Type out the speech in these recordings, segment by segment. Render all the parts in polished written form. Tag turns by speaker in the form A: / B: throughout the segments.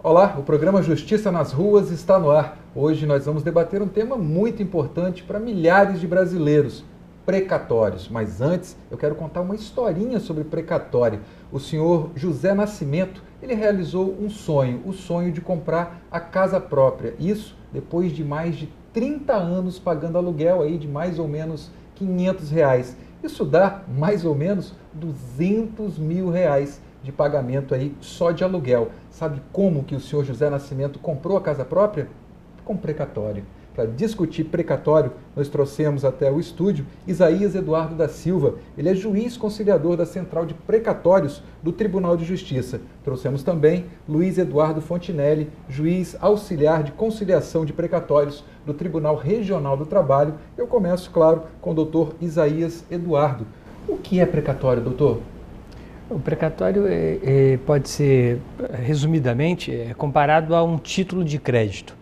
A: Olá, o programa Justiça nas Ruas está no ar. Hoje nós vamos debater um tema muito importante para milhares de brasileiros, precatórios. Mas antes, eu quero contar uma historinha sobre precatório. O senhor José Nascimento, ele realizou um sonho, o sonho de comprar a casa própria. Isso depois de mais de 30 anos pagando aluguel aí de mais ou menos R$500. Isso dá mais ou menos R$200 mil de pagamento aí só de aluguel. Sabe como que o senhor José Nascimento comprou a casa própria? Com precatório. Para discutir precatório, nós trouxemos até o estúdio Isaías Eduardo da Silva. Ele é juiz conciliador da Central de Precatórios do Tribunal de Justiça. Trouxemos também Luiz Eduardo Fontinelli, juiz auxiliar de conciliação de precatórios do Tribunal Regional do Trabalho. Eu começo, claro, com o doutor Isaías Eduardo. O que é precatório, doutor?
B: O precatório pode ser, resumidamente, comparado a um título de crédito.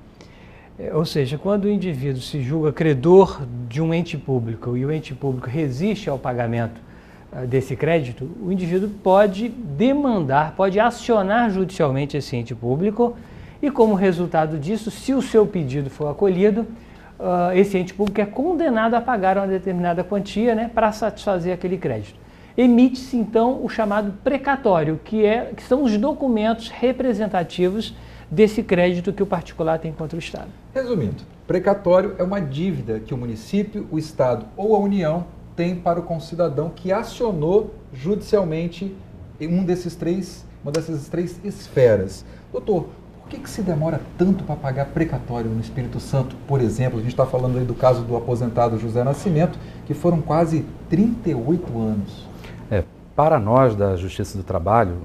B: Ou seja, quando o indivíduo se julga credor de um ente público e o ente público resiste ao pagamento desse crédito, o indivíduo pode demandar, pode acionar judicialmente esse ente público e, como resultado disso, se o seu pedido for acolhido, esse ente público é condenado a pagar uma determinada quantia, né, para satisfazer aquele crédito. Emite-se, então, o chamado precatório, que são os documentos representativos desse crédito que o particular tem contra o Estado.
A: Resumindo, precatório é uma dívida que o município, o Estado ou a União tem para com o cidadão que acionou judicialmente uma dessas três esferas. Doutor, por que se demora tanto para pagar precatório no Espírito Santo, por exemplo? A gente está falando aí do caso do aposentado José Nascimento, que foram quase 38 anos.
C: Para nós da Justiça do Trabalho,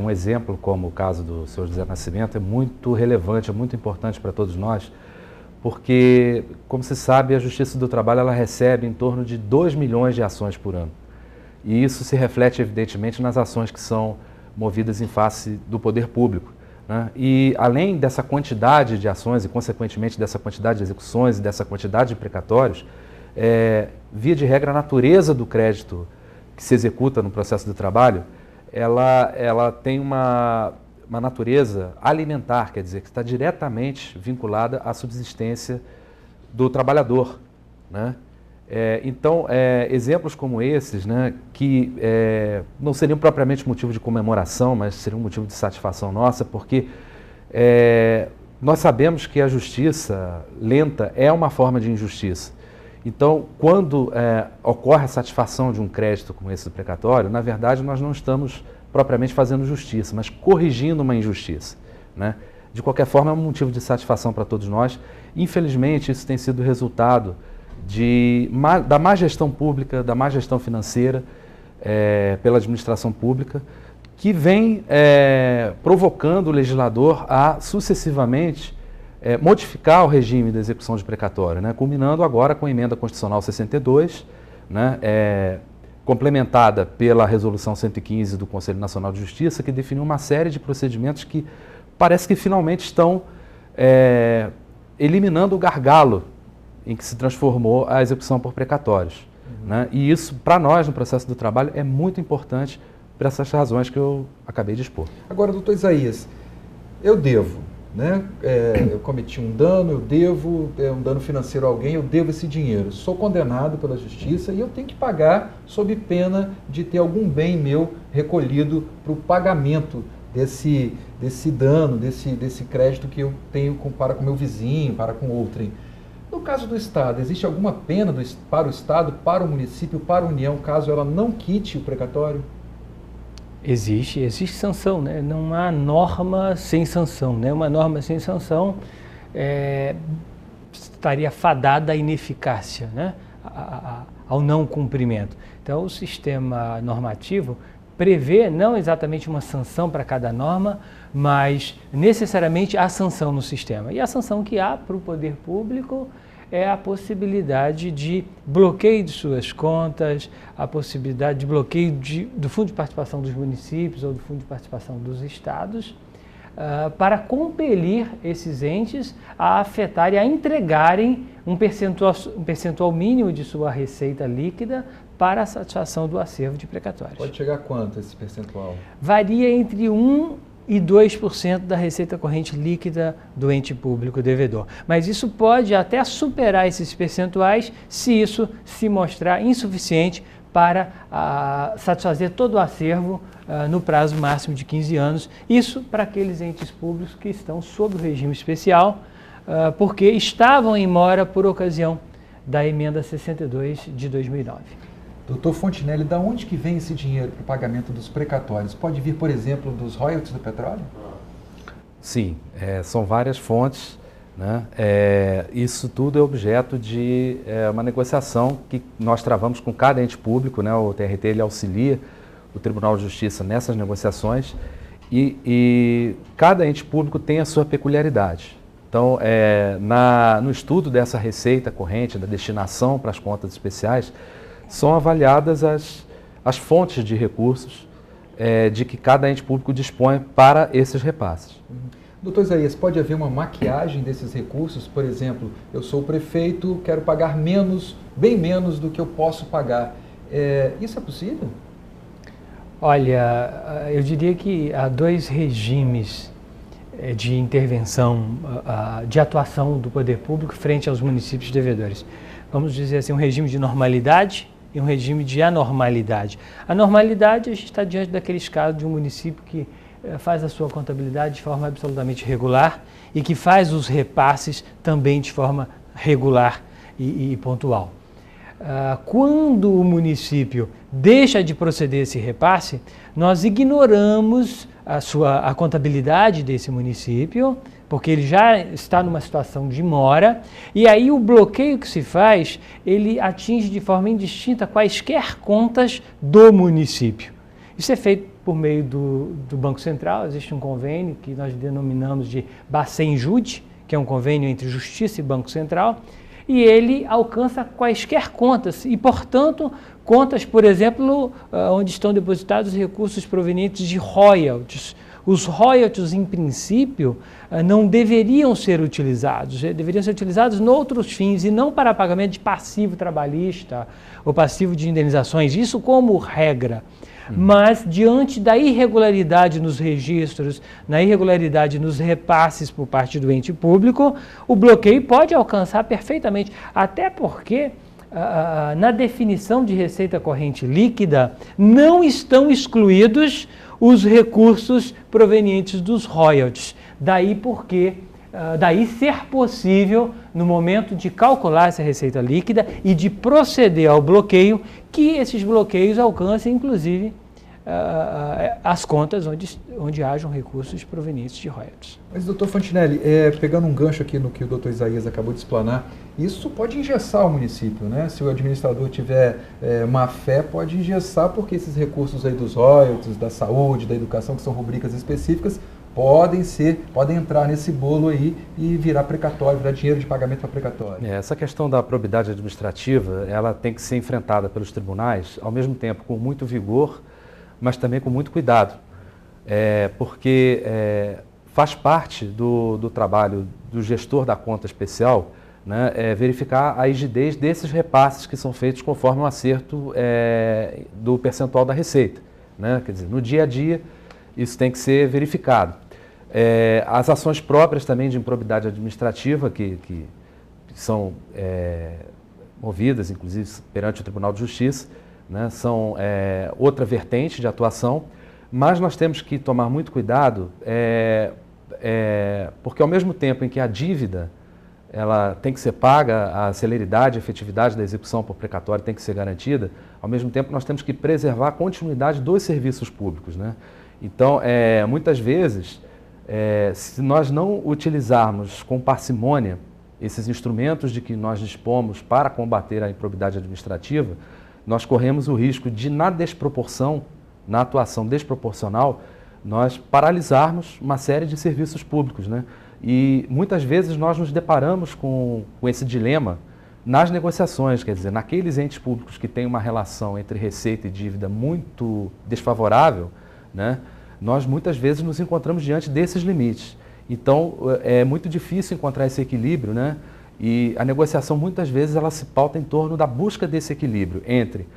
C: um exemplo como o caso do senhor José Nascimento é muito relevante, é muito importante para todos nós, porque, como se sabe, a Justiça do Trabalho ela recebe em torno de 2 milhões de ações por ano. E isso se reflete, evidentemente, nas ações que são movidas em face do poder público, né? E, além dessa quantidade de ações e, consequentemente, dessa quantidade de execuções e dessa quantidade de precatórios, via de regra, a natureza do crédito que se executa no processo do trabalho, ela tem uma natureza alimentar, quer dizer, que está diretamente vinculada à subsistência do trabalhador, né? Então, exemplos como esses, né, que não seriam propriamente motivo de comemoração, mas seriam motivo de satisfação nossa, porque nós sabemos que a justiça lenta é uma forma de injustiça. Então, quando ocorre a satisfação de um crédito como esse do precatório, na verdade nós não estamos propriamente fazendo justiça, mas corrigindo uma injustiça, né? De qualquer forma, é um motivo de satisfação para todos nós. Infelizmente, isso tem sido resultado da má gestão pública, da má gestão financeira pela administração pública, que vem provocando o legislador a sucessivamente modificar o regime da execução de precatório, né? Culminando agora com a Emenda Constitucional 62, né? Complementada pela Resolução 115 do Conselho Nacional de Justiça, que definiu uma série de procedimentos que parece que finalmente estão eliminando o gargalo em que se transformou a execução por precatórios. Né? E isso, para nós, no processo do trabalho, é muito importante por essas razões que eu acabei de expor.
A: Agora, doutor Isaías, eu devo, né? Eu cometi um dano, eu devo um dano financeiro a alguém, eu devo esse dinheiro. Sou condenado pela justiça e eu tenho que pagar sob pena de ter algum bem meu recolhido para o pagamento desse dano, desse crédito que eu tenho para com meu vizinho, para com outrem. No caso do Estado, existe alguma pena para o Estado, para o município, para a União, caso ela não quite o precatório?
B: Existe sanção, né? Não há norma sem sanção, né? Uma norma sem sanção estaria fadada à ineficácia, né? Ao não cumprimento. Então, o sistema normativo prevê não exatamente uma sanção para cada norma, mas necessariamente a sanção no sistema. E a sanção que há para o poder público é a possibilidade de bloqueio de suas contas, a possibilidade de bloqueio do Fundo de Participação dos municípios ou do Fundo de Participação dos estados, para compelir esses entes a afetar e a entregarem um percentual mínimo de sua receita líquida para a satisfação do acervo de precatórios.
A: Pode chegar a quanto esse percentual?
B: Varia entre 1% e 2% da receita corrente líquida do ente público devedor. Mas isso pode até superar esses percentuais se isso se mostrar insuficiente para satisfazer todo o acervo no prazo máximo de 15 anos. Isso para aqueles entes públicos que estão sob o regime especial, porque estavam em mora por ocasião da emenda 62 de 2009.
A: Doutor Fontinelli, da onde que vem esse dinheiro para o pagamento dos precatórios? Pode vir, por exemplo, dos royalties do petróleo?
C: Sim, são várias fontes, né? Isso tudo é objeto de uma negociação que nós travamos com cada ente público, né? O TRT ele auxilia o Tribunal de Justiça nessas negociações e cada ente público tem a sua peculiaridade. Então, no estudo dessa receita corrente, da destinação para as contas especiais, são avaliadas as fontes de recursos de que cada ente público dispõe para esses repasses.
A: Doutor Isaías, pode haver uma maquiagem desses recursos? Por exemplo, eu sou o prefeito, quero pagar menos, bem menos do que eu posso pagar. Isso é possível?
B: Olha, eu diria que há dois regimes de intervenção, de atuação do poder público frente aos municípios devedores. Vamos dizer assim, um regime de normalidade e um regime de anormalidade. A normalidade, a gente está diante daqueles casos de um município que faz a sua contabilidade de forma absolutamente regular e que faz os repasses também de forma regular e pontual. Quando o município deixa de proceder esse repasse, nós ignoramos a contabilidade desse município, porque ele já está numa situação de mora, e aí o bloqueio que se faz, ele atinge de forma indistinta quaisquer contas do município. Isso é feito por meio do Banco Central. Existe um convênio que nós denominamos de Bacen-Jude, que é um convênio entre Justiça e Banco Central, e ele alcança quaisquer contas e, portanto, contas, por exemplo, onde estão depositados recursos provenientes de royalties. Os royalties, em princípio, não deveriam ser utilizados, deveriam ser utilizados em outros fins e não para pagamento de passivo trabalhista ou passivo de indenizações, isso como regra. Mas, diante da irregularidade nos registros, na irregularidade nos repasses por parte do ente público, o bloqueio pode alcançar perfeitamente, até porque na definição de receita corrente líquida não estão excluídos os recursos provenientes dos royalties. Daí ser possível, no momento de calcular essa receita líquida e de proceder ao bloqueio, que esses bloqueios alcancem, inclusive, as contas onde hajam recursos provenientes de royalties.
A: Mas, doutor Fontinelli, pegando um gancho aqui no que o doutor Isaías acabou de explanar, isso pode engessar o município, né? Se o administrador tiver má fé, pode engessar, porque esses recursos aí dos royalties, da saúde, da educação, que são rubricas específicas, podem entrar nesse bolo aí e virar precatório, virar dinheiro de pagamento para precatório.
C: Essa questão da probidade administrativa, ela tem que ser enfrentada pelos tribunais, ao mesmo tempo com muito vigor, mas também com muito cuidado, porque faz parte do trabalho do gestor da conta especial, né, verificar a rigidez desses repasses que são feitos conforme o acerto do percentual da receita, né? Quer dizer, no dia a dia isso tem que ser verificado. As ações próprias também de improbidade administrativa que são movidas, inclusive, perante o Tribunal de Justiça, né, são outra vertente de atuação, mas nós temos que tomar muito cuidado, porque ao mesmo tempo em que a dívida ela tem que ser paga, a celeridade e efetividade da execução por precatório tem que ser garantida, ao mesmo tempo nós temos que preservar a continuidade dos serviços públicos, né? Então, muitas vezes, se nós não utilizarmos com parcimônia esses instrumentos de que nós dispomos para combater a improbidade administrativa, nós corremos o risco de, na desproporção, na atuação desproporcional, nós paralisarmos uma série de serviços públicos, né? E muitas vezes nós nos deparamos com esse dilema nas negociações, quer dizer, naqueles entes públicos que têm uma relação entre receita e dívida muito desfavorável, né? Nós muitas vezes nos encontramos diante desses limites. Então, é muito difícil encontrar esse equilíbrio, né? E a negociação, muitas vezes, ela se pauta em torno da busca desse equilíbrio entre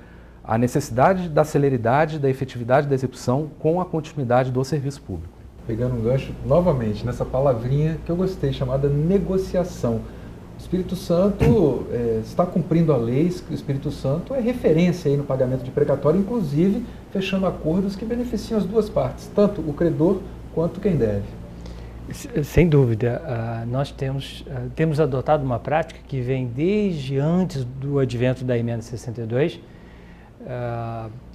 C: a necessidade da celeridade, da efetividade da execução com a continuidade do serviço público.
A: pegando um gancho novamente nessa palavrinha que eu gostei, chamada negociação. O Espírito Santo está cumprindo a lei, o Espírito Santo é referência aí no pagamento de precatório, inclusive fechando acordos que beneficiam as duas partes, tanto o quanto quem deve.
B: Sem dúvida, nós temos adotado uma prática que vem desde antes do advento da Emenda 62.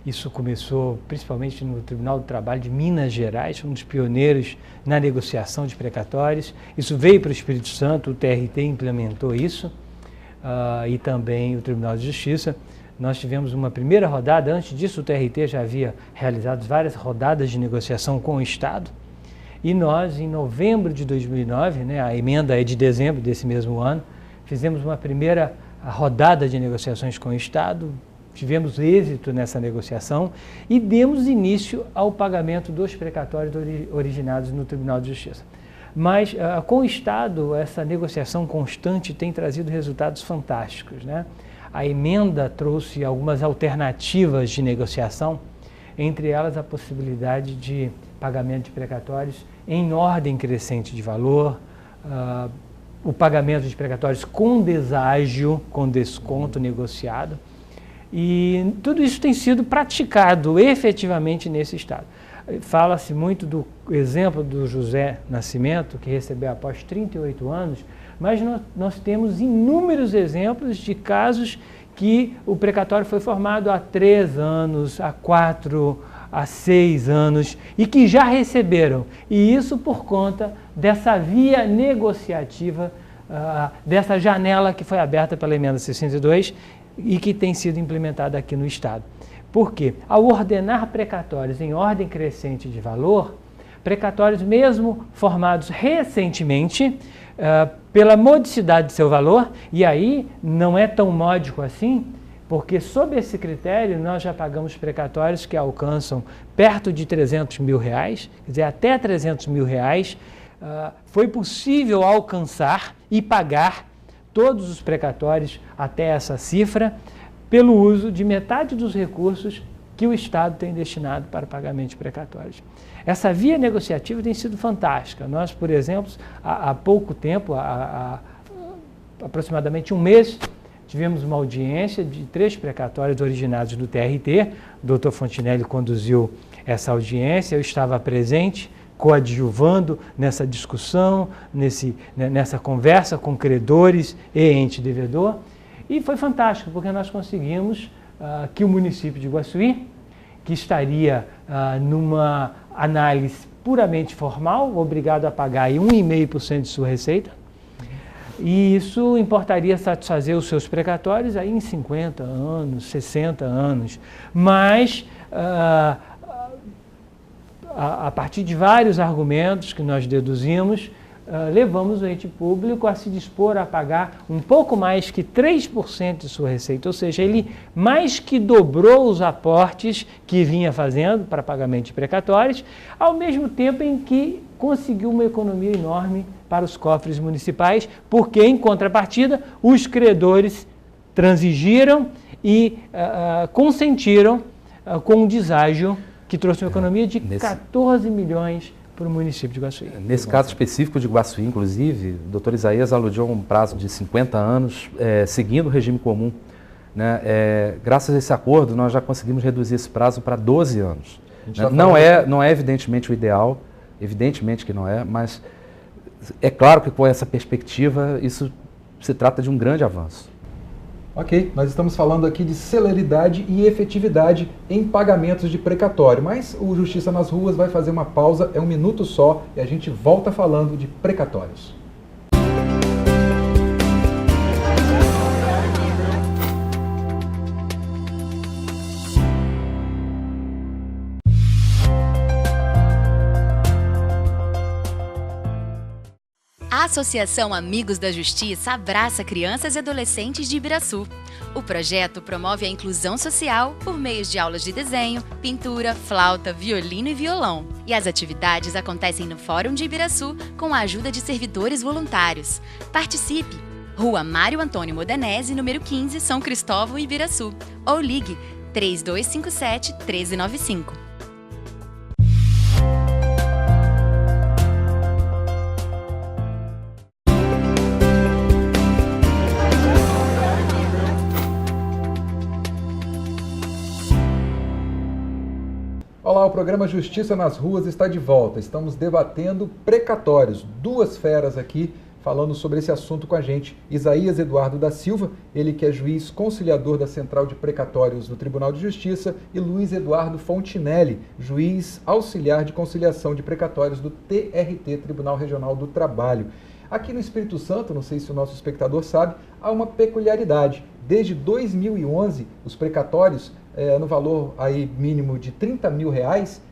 B: Isso começou principalmente no Tribunal do Trabalho de Minas Gerais, um dos pioneiros na negociação de precatórios. Isso veio para o Espírito Santo, o TRT implementou isso, e também o Tribunal de Justiça. Nós tivemos uma primeira rodada, antes disso o TRT já havia realizado várias rodadas de negociação com o Estado, e nós, em novembro de 2009, a emenda é de dezembro desse mesmo ano, fizemos uma primeira rodada de negociações com o Estado, tivemos êxito nessa negociação e demos início ao pagamento dos precatórios originados no Tribunal de Justiça. Mas com o Estado, essa negociação constante tem trazido resultados fantásticos, A emenda trouxe algumas alternativas de negociação, entre elas a possibilidade de pagamento de precatórios em ordem crescente de valor, o pagamento de precatórios com deságio, com desconto negociado, e tudo isso tem sido praticado efetivamente nesse Estado. Fala-se muito do exemplo do José Nascimento, que recebeu após 38 anos, mas nós temos inúmeros exemplos de casos que o precatório foi formado há 3 anos, há 4, há 6 anos e que já receberam. E isso por conta dessa via negociativa, dessa janela que foi aberta pela Emenda 62 e que tem sido implementada aqui no Estado. Por quê? Ao ordenar precatórios em ordem crescente de valor, precatórios mesmo formados recentemente, pela modicidade de seu valor, e aí não é tão módico assim, porque sob esse critério nós já pagamos precatórios que alcançam perto de R$300 mil, quer dizer, até R$300 mil, foi possível alcançar e pagar todos os precatórios até essa cifra pelo uso de metade dos recursos que o Estado tem destinado para pagamento de precatórios. Essa via negociativa tem sido fantástica. Nós, por exemplo, há pouco tempo, há aproximadamente 1 mês, tivemos uma audiência de 3 precatórios originados do TRT. O Dr. Fontinelli conduziu essa audiência, eu estava presente, coadjuvando nessa discussão, nessa conversa com credores e ente devedor. E foi fantástico, porque nós conseguimos que o município de Iguaçuí, que estaria numa análise puramente formal, obrigado a pagar aí 1,5% de sua receita, e isso importaria satisfazer os seus precatórios aí em 50 anos, 60 anos, mas a partir de vários argumentos que nós deduzimos, levamos o ente público a se dispor a pagar um pouco mais que 3% de sua receita, ou seja, ele mais que dobrou os aportes que vinha fazendo para pagamento de precatórios, ao mesmo tempo em que conseguiu uma economia enorme para os cofres municipais, porque, em contrapartida, os credores transigiram e consentiram com um deságio que trouxe uma economia de 14 milhões para o município de Iguaçuí.
C: Nesse caso específico de Iguaçuí, inclusive, o doutor Isaías aludiu a um prazo de 50 anos, seguindo o regime comum. Graças a esse acordo, nós já conseguimos reduzir esse prazo para 12 anos. Não é evidentemente o ideal, evidentemente que não é, mas é claro que com essa perspectiva, isso se trata de um grande avanço.
A: Ok, nós estamos falando aqui de celeridade e efetividade em pagamentos de precatório, mas o Justiça nas Ruas vai fazer uma pausa, é 1 minuto só, e a gente volta falando de precatórios.
D: A Associação Amigos da Justiça abraça crianças e adolescentes de Ibiraçu. O projeto promove a inclusão social por meio de aulas de desenho, pintura, flauta, violino e violão. E as atividades acontecem no Fórum de Ibiraçu com a ajuda de servidores voluntários. Participe! Rua Mário Antônio Modenese, número 15, São Cristóvão, Ibiraçu. Ou ligue 3257-1395.
A: Olá, o programa Justiça nas Ruas está de volta. Estamos debatendo precatórios. Duas feras aqui falando sobre esse assunto com a gente. Isaías Eduardo da Silva, ele que é juiz conciliador da Central de Precatórios do Tribunal de Justiça, e Luiz Eduardo Fontinelli, juiz auxiliar de conciliação de precatórios do TRT, Tribunal Regional do Trabalho. Aqui no Espírito Santo, não sei se o nosso espectador sabe, há uma peculiaridade. Desde 2011, os precatórios, no valor aí mínimo de R$30 mil,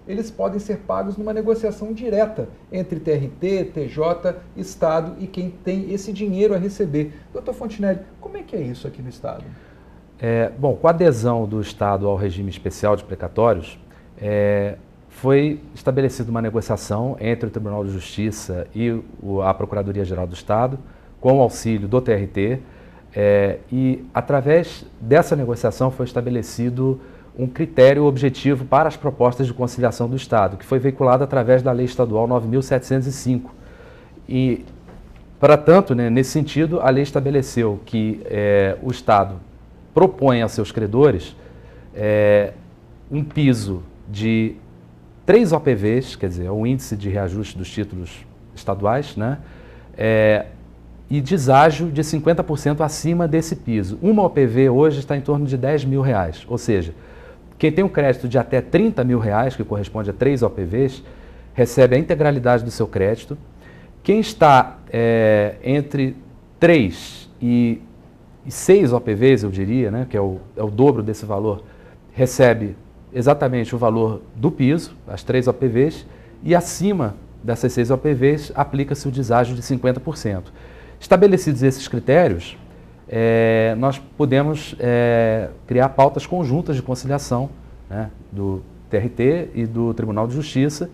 A: eles podem ser pagos numa negociação direta entre TRT, TJ, Estado e quem tem esse dinheiro a receber. Doutor Fontinelli, como é que é isso aqui no Estado?
C: Bom, com a adesão do Estado ao regime especial de precatórios, foi estabelecida uma negociação entre o Tribunal de Justiça e a Procuradoria-Geral do Estado, com o auxílio do TRT, e através dessa negociação foi estabelecido um critério objetivo para as propostas de conciliação do Estado, que foi veiculado através da Lei Estadual 9.705. E, para tanto, nesse sentido, a lei estabeleceu que o Estado propõe a seus credores um piso de 3 OPVs, quer dizer, o índice de reajuste dos títulos estaduais, né? E deságio de 50% acima desse piso. Uma OPV hoje está em torno de R$10 mil, ou seja, quem tem um crédito de até R$30 mil, que corresponde a 3 OPVs, recebe a integralidade do seu crédito. Quem está entre 3 e 6 OPVs, eu diria, né, que é o dobro desse valor, recebe exatamente o valor do piso, as 3 OPVs, e acima dessas 6 OPVs aplica-se o deságio de 50%. Estabelecidos esses critérios, nós podemos criar pautas conjuntas de conciliação, né, do TRT e do Tribunal de Justiça,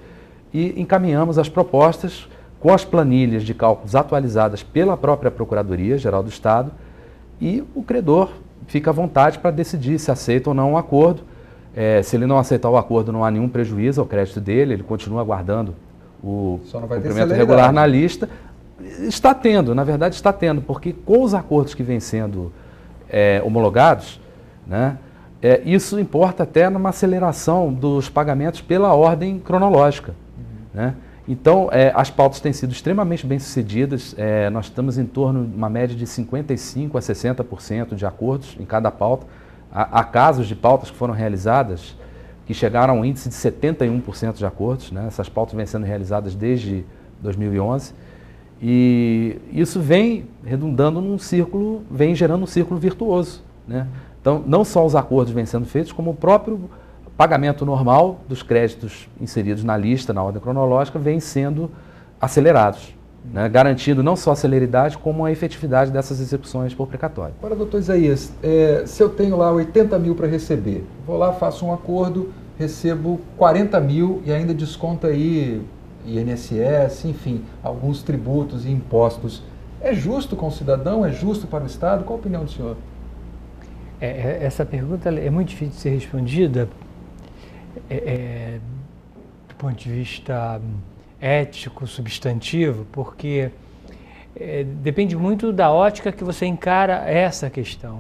C: e encaminhamos as propostas com as planilhas de cálculos atualizadas pela própria Procuradoria-Geral do Estado, e o credor fica à vontade para decidir se aceita ou não o acordo. Se ele não aceitar o acordo, não há nenhum prejuízo ao crédito dele, ele continua aguardando o cumprimento regular na lista. Está tendo, na verdade está tendo, porque com os acordos que vêm sendo homologados, né, isso importa até numa aceleração dos pagamentos pela ordem cronológica. Né? Então, as pautas têm sido extremamente bem-sucedidas, nós estamos em torno de uma média de 55% a 60% de acordos em cada pauta. Há casos de pautas que foram realizadas que chegaram a um índice de 71% de acordos, né? Essas pautas vêm sendo realizadas desde 2011. E isso vem redundando num círculo, vem gerando um círculo virtuoso, né? Então, não só os acordos vêm sendo feitos, como o próprio pagamento normal dos créditos inseridos na lista, na ordem cronológica, vem sendo acelerados, né? Garantindo não só a celeridade, como a efetividade dessas execuções por precatório.
A: Agora, doutor Isaías, se eu tenho lá 80 mil para receber, vou lá, faço um acordo, recebo 40 mil e ainda desconta aí INSS, enfim, alguns tributos e impostos. É justo com o cidadão? É justo para o Estado? Qual a opinião do senhor?
B: Essa pergunta é muito difícil de ser respondida do ponto de vista ético, substantivo, porque depende muito da ótica que você encara essa questão.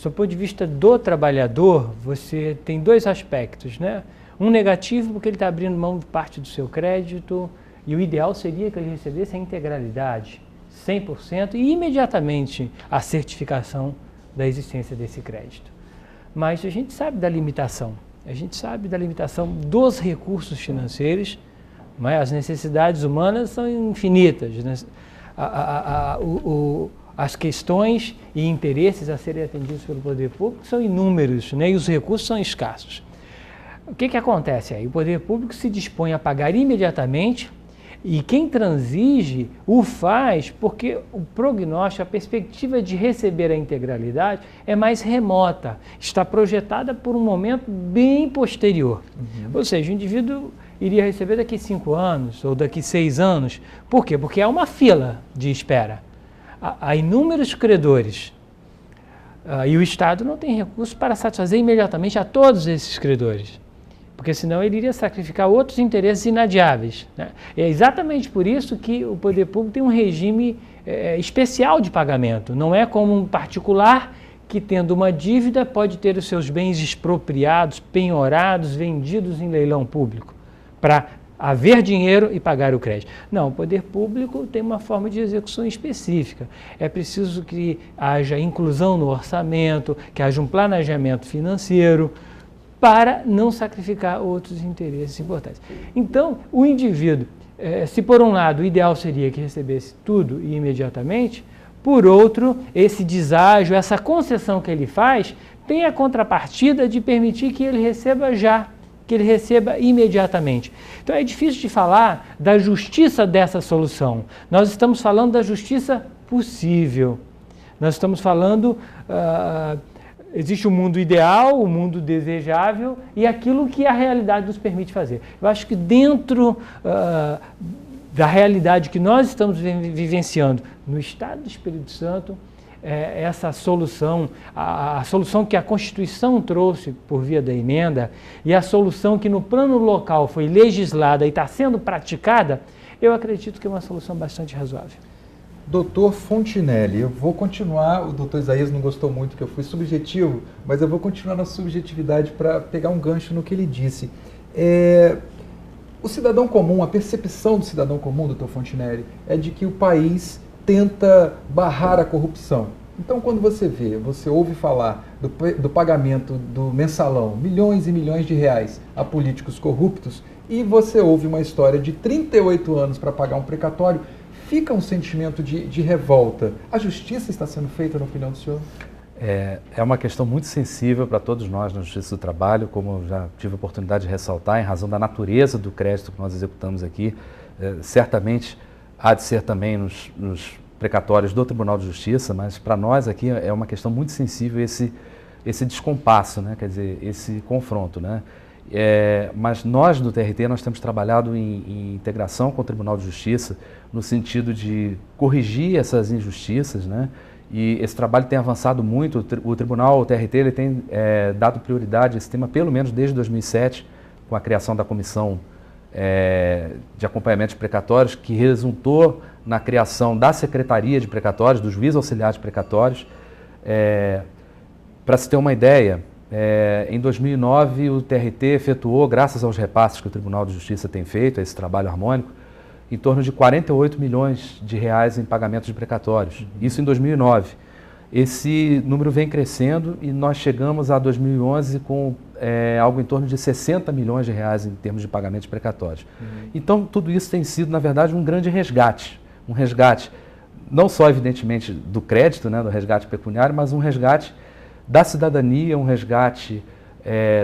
B: Do ponto de vista do trabalhador, você tem 2 aspectos, né? Um negativo, porque ele está abrindo mão de parte do seu crédito, e o ideal seria que ele recebesse a integralidade, 100%, e imediatamente a certificação da existência desse crédito. Mas a gente sabe da limitação, dos recursos financeiros, mas as necessidades humanas são infinitas, né? As questões e interesses a serem atendidos pelo poder público são inúmeros, né? E os recursos são escassos. O que acontece aí? O poder público se dispõe a pagar imediatamente, e quem transige o faz porque o prognóstico, a perspectiva de receber a integralidade é mais remota, está projetada por um momento bem posterior. Ou seja, o indivíduo iria receber daqui 5 anos ou daqui 6 anos. Por quê? Porque há uma fila de espera. Há inúmeros credores. E o Estado não tem recursos para satisfazer imediatamente a todos esses credores, porque senão ele iria sacrificar outros interesses inadiáveis, né? É exatamente por isso que o poder público tem um regime especial de pagamento. Não é como um particular que, tendo uma dívida, pode ter os seus bens expropriados, penhorados, vendidos em leilão público, para haver dinheiro e pagar o crédito. Não, o poder público tem uma forma de execução específica. É preciso que haja inclusão no orçamento, que haja um planejamento financeiro, para não sacrificar outros interesses importantes. Então, o indivíduo, se por um lado o ideal seria que recebesse tudo e imediatamente, por outro, esse deságio, essa concessão que ele faz, tem a contrapartida de permitir que ele receba já, que ele receba imediatamente. Então é difícil de falar da justiça dessa solução. Nós estamos falando da justiça possível. Nós estamos falando, existe o mundo ideal, o mundo desejável e aquilo que a realidade nos permite fazer. Eu acho que dentro da realidade que nós estamos vivenciando no Estado do Espírito Santo, essa solução, a solução que a Constituição trouxe por via da emenda e a solução que no plano local foi legislada e está sendo praticada, eu acredito que é uma solução bastante razoável.
A: Doutor Fontinelli, eu vou continuar, o doutor Isaías não gostou muito que eu fui subjetivo, mas eu vou continuar na subjetividade para pegar um gancho no que ele disse. O cidadão comum, a percepção do cidadão comum, doutor Fontinelli, é de que o país tenta barrar a corrupção. Então, quando você ouve falar do pagamento do mensalão, milhões e milhões de reais a políticos corruptos, e você ouve uma história de 38 anos para pagar um precatório, fica um sentimento de revolta. A justiça está sendo feita, na opinião do senhor?
C: É uma questão muito sensível para todos nós na Justiça do Trabalho, como eu já tive a oportunidade de ressaltar, em razão da natureza do crédito que nós executamos aqui. Certamente há de ser também nos precatórios do Tribunal de Justiça, mas para nós aqui é uma questão muito sensível esse descompasso, né? Quer dizer, esse confronto, né? Mas nós do TRT nós temos trabalhado em integração com o Tribunal de Justiça no sentido de corrigir essas injustiças, né? E esse trabalho tem avançado muito. O Tribunal, o TRT, ele tem dado prioridade a esse tema pelo menos desde 2007, com a criação da Comissão de Acompanhamento de Precatórios, que resultou na criação da Secretaria de Precatórios, do Juiz Auxiliar de Precatórios. Para se ter uma ideia, em 2009 o TRT efetuou, graças aos repasses que o Tribunal de Justiça tem feito, a esse trabalho harmônico, em torno de 48 milhões de reais em pagamentos de precatórios. Isso em 2009. Esse número vem crescendo e nós chegamos a 2011 com algo em torno de 60 milhões de reais em termos de pagamentos de precatórios. Então, tudo isso tem sido, na verdade, um grande resgate. Um resgate não só, evidentemente, do crédito, né, do resgate pecuniário, mas um resgate da cidadania, um resgate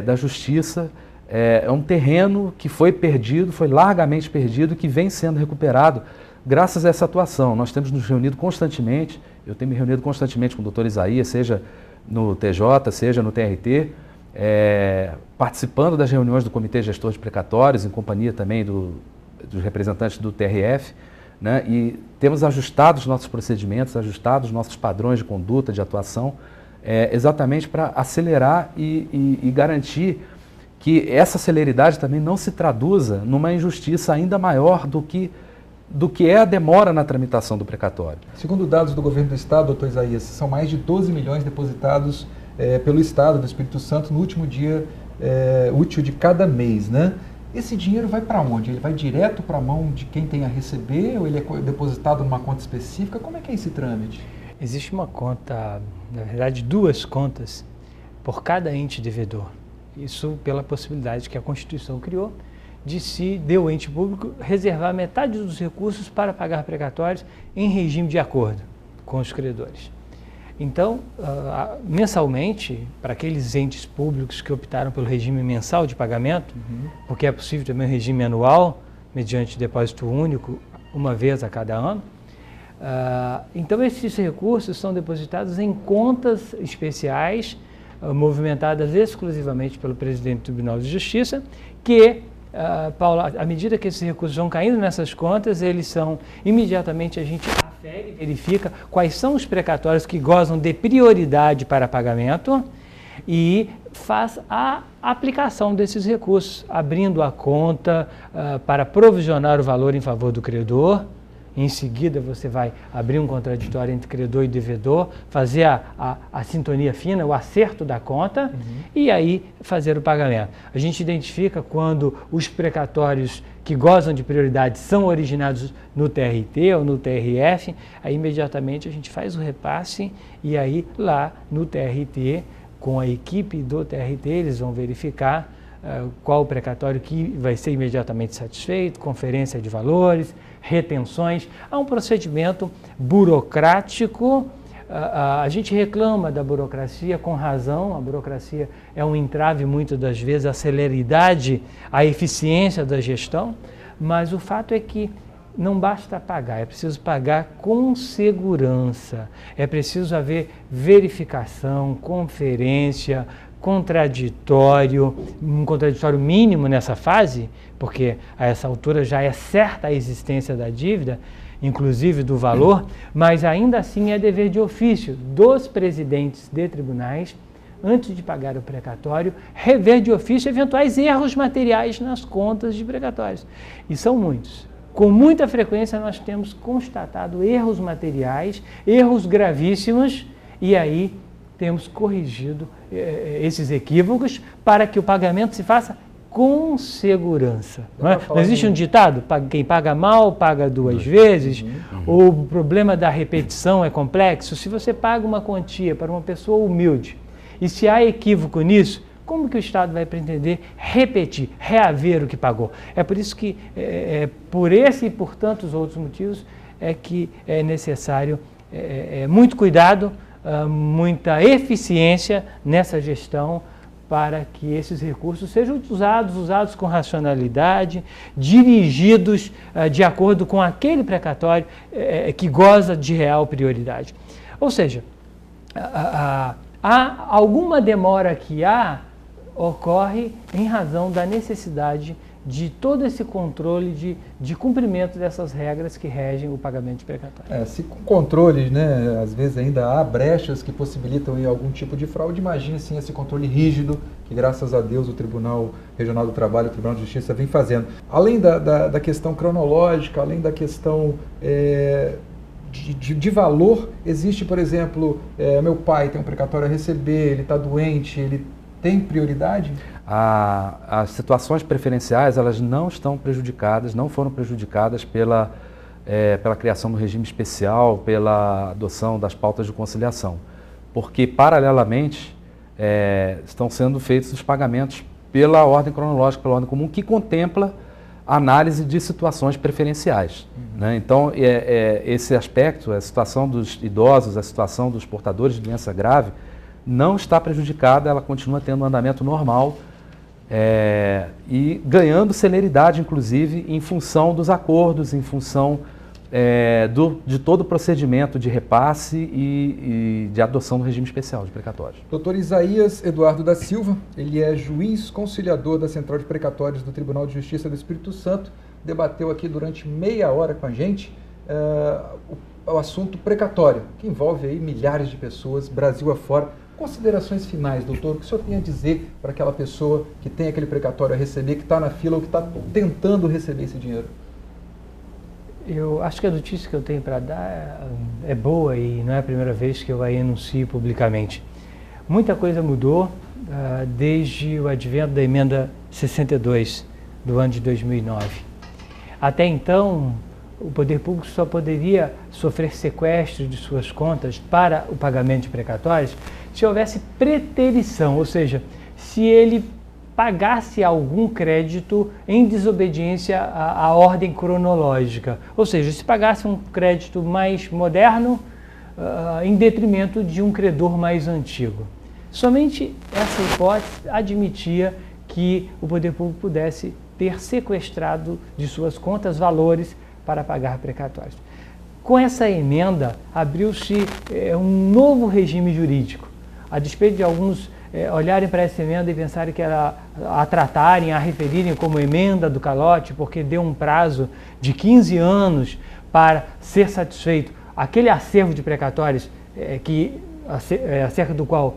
C: da justiça. É um terreno que foi perdido, foi largamente perdido, que vem sendo recuperado graças a essa atuação. Nós temos nos reunido constantemente, eu tenho me reunido constantemente com o doutor Isaías, seja no TJ, seja no TRT, participando das reuniões do Comitê Gestor de Precatórios, em companhia também dos representantes do TRF, né? E temos ajustado os nossos procedimentos, ajustado os nossos padrões de conduta, de atuação, exatamente para acelerar e garantir que essa celeridade também não se traduza numa injustiça ainda maior do que é a demora na tramitação do precatório.
A: Segundo dados do governo do Estado, doutor Isaías, são mais de 12 milhões depositados pelo Estado do Espírito Santo no último dia útil de cada mês, né? Esse dinheiro vai para onde? Ele vai direto para a mão de quem tem a receber ou ele é depositado numa conta específica? Como é que é esse trâmite?
B: Existe uma conta, na verdade, duas contas por cada ente devedor. Isso pela possibilidade que a Constituição criou de se o ente público reservar metade dos recursos para pagar precatórios em regime de acordo com os credores. Então, mensalmente, para aqueles entes públicos que optaram pelo regime mensal de pagamento, porque é possível também o regime anual, mediante depósito único, uma vez a cada ano, então esses recursos são depositados em contas especiais, movimentadas exclusivamente pelo presidente do Tribunal de Justiça, que, Paulo, à medida que esses recursos vão caindo nessas contas, eles são, imediatamente a gente afere, verifica quais são os precatórios que gozam de prioridade para pagamento e faz a aplicação desses recursos, abrindo a conta para provisionar o valor em favor do credor, em seguida você vai abrir um contraditório entre credor e devedor, fazer a sintonia fina, o acerto da conta, e aí fazer o pagamento. A gente identifica quando os precatórios que gozam de prioridade são originados no TRT ou no TRF, aí imediatamente a gente faz o repasse e aí lá no TRT, com a equipe do TRT, eles vão verificar qual o precatório que vai ser imediatamente satisfeito, conferência de valores, retenções. Há um procedimento burocrático. A gente reclama da burocracia com razão, a burocracia é um entrave muitas das vezes à celeridade, à eficiência da gestão, mas o fato é que não basta pagar, é preciso pagar com segurança, é preciso haver verificação, conferência, contraditório, um contraditório mínimo nessa fase, porque a essa altura já é certa a existência da dívida, inclusive do valor, mas ainda assim é dever de ofício dos presidentes de tribunais, antes de pagar o precatório, rever de ofício eventuais erros materiais nas contas de precatórios. E são muitos. Com muita frequência nós temos constatado erros materiais, erros gravíssimos, e aí temos corrigido esses equívocos para que o pagamento se faça com segurança. Não existe um ditado? Quem paga mal, paga duas vezes. Ou o problema da repetição é complexo. Se você paga uma quantia para uma pessoa humilde e se há equívoco nisso, como que o Estado vai pretender repetir, reaver o que pagou? É por isso que, por esse e por tantos outros motivos, é que é necessário muito cuidado, muita eficiência nessa gestão para que esses recursos sejam usados com racionalidade, dirigidos de acordo com aquele precatório que goza de real prioridade. Ou seja, há alguma demora que ocorre em razão da necessidade de todo esse controle de cumprimento dessas regras que regem o pagamento de precatório.
A: Se com controle, né, às vezes ainda há brechas que possibilitam algum tipo de fraude, imagine sim esse controle rígido que, graças a Deus, o Tribunal Regional do Trabalho, o Tribunal de Justiça vem fazendo. Além da questão cronológica, além da questão de valor, existe, por exemplo, meu pai tem um precatório a receber, ele está doente, ele tem prioridade?
C: As situações preferenciais, elas não estão prejudicadas, não foram prejudicadas pela criação do regime especial, pela adoção das pautas de conciliação, porque, paralelamente, estão sendo feitos os pagamentos pela ordem cronológica, pela ordem comum, que contempla a análise de situações preferenciais. Né? Então, esse aspecto, a situação dos idosos, a situação dos portadores de doença grave, não está prejudicada, ela continua tendo um andamento normal e ganhando celeridade, inclusive, em função dos acordos, em função de todo o procedimento de repasse e de adoção do regime especial de precatórios.
A: Dr. Isaías Eduardo da Silva, ele é juiz conciliador da Central de Precatórios do Tribunal de Justiça do Espírito Santo, debateu aqui durante meia hora com a gente o assunto precatório, que envolve aí milhares de pessoas, Brasil afora. Considerações finais, doutor, o que o senhor tem a dizer para aquela pessoa que tem aquele precatório a receber, que está na fila ou que está tentando receber esse dinheiro?
B: Eu acho que a notícia que eu tenho para dar é boa e não é a primeira vez que eu a enuncio publicamente. Muita coisa mudou desde o advento da emenda 62 do ano de 2009. Até então, o poder público só poderia sofrer sequestro de suas contas para o pagamento de precatórios se houvesse preterição, ou seja, se ele pagasse algum crédito em desobediência à ordem cronológica, ou seja, se pagasse um crédito mais moderno em detrimento de um credor mais antigo. Somente essa hipótese admitia que o poder público pudesse ter sequestrado de suas contas valores para pagar precatórios. Com essa emenda, abriu-se um novo regime jurídico. A despeito de alguns olharem para essa emenda e pensarem que era a tratarem, a referirem como emenda do calote, porque deu um prazo de 15 anos para ser satisfeito aquele acervo de precatórios acerca do qual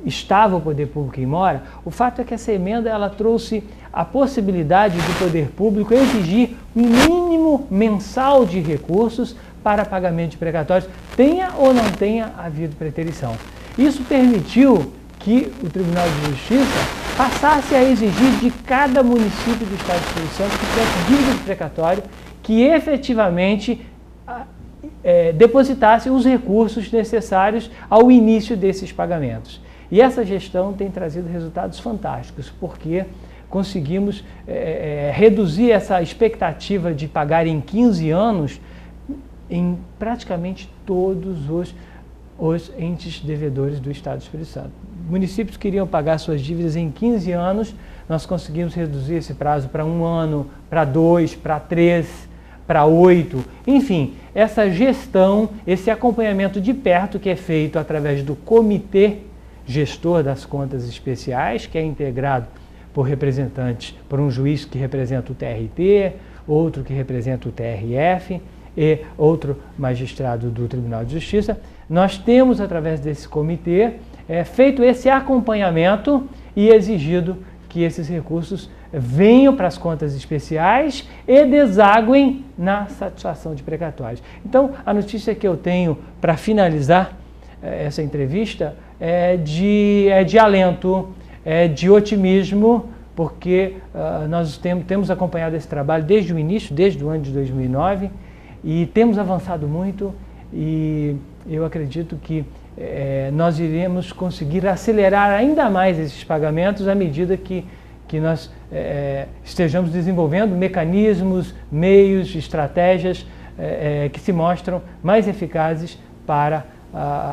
B: estava o poder público em mora, o fato é que essa emenda ela trouxe a possibilidade do poder público exigir um mínimo mensal de recursos para pagamento de precatórios, tenha ou não tenha havido preterição. Isso permitiu que o Tribunal de Justiça passasse a exigir de cada município do Estado do Espírito Santo que tivesse dívida de precatório que efetivamente depositasse os recursos necessários ao início desses pagamentos. E essa gestão tem trazido resultados fantásticos, porque conseguimos reduzir essa expectativa de pagar em 15 anos em praticamente todos os entes devedores do Estado do Espírito Santo. Municípios queriam pagar suas dívidas em 15 anos, nós conseguimos reduzir esse prazo para 1 ano, para 2, para 3, para 8, enfim, essa gestão, esse acompanhamento de perto que é feito através do Comitê Gestor das Contas Especiais, que é integrado por representantes, por um juiz que representa o TRT, outro que representa o TRF e outro magistrado do Tribunal de Justiça. Nós temos, através desse comitê, feito esse acompanhamento e exigido que esses recursos venham para as contas especiais e desaguem na satisfação de precatórios. Então, a notícia que eu tenho para finalizar essa entrevista é de alento, de otimismo, porque nós temos acompanhado esse trabalho desde o início, desde o ano de 2009, e temos avançado muito, e eu acredito que nós iremos conseguir acelerar ainda mais esses pagamentos à medida que nós estejamos desenvolvendo mecanismos, meios, estratégias que se mostram mais eficazes para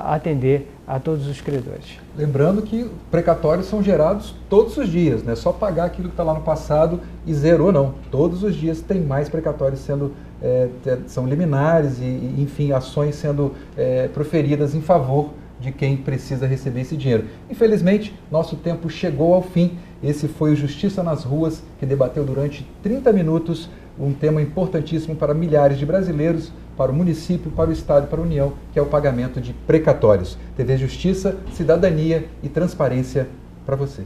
B: atender a todos os credores.
A: Lembrando que precatórios são gerados todos os dias, não é só pagar aquilo que está lá no passado e zerou, não. Todos os dias tem mais precatórios são liminares e, enfim, ações sendo proferidas em favor de quem precisa receber esse dinheiro. Infelizmente, nosso tempo chegou ao fim. Esse foi o Justiça nas Ruas, que debateu durante 30 minutos um tema importantíssimo para milhares de brasileiros, para o município, para o Estado e para a União, que é o pagamento de precatórios. TV Justiça, cidadania e transparência para você.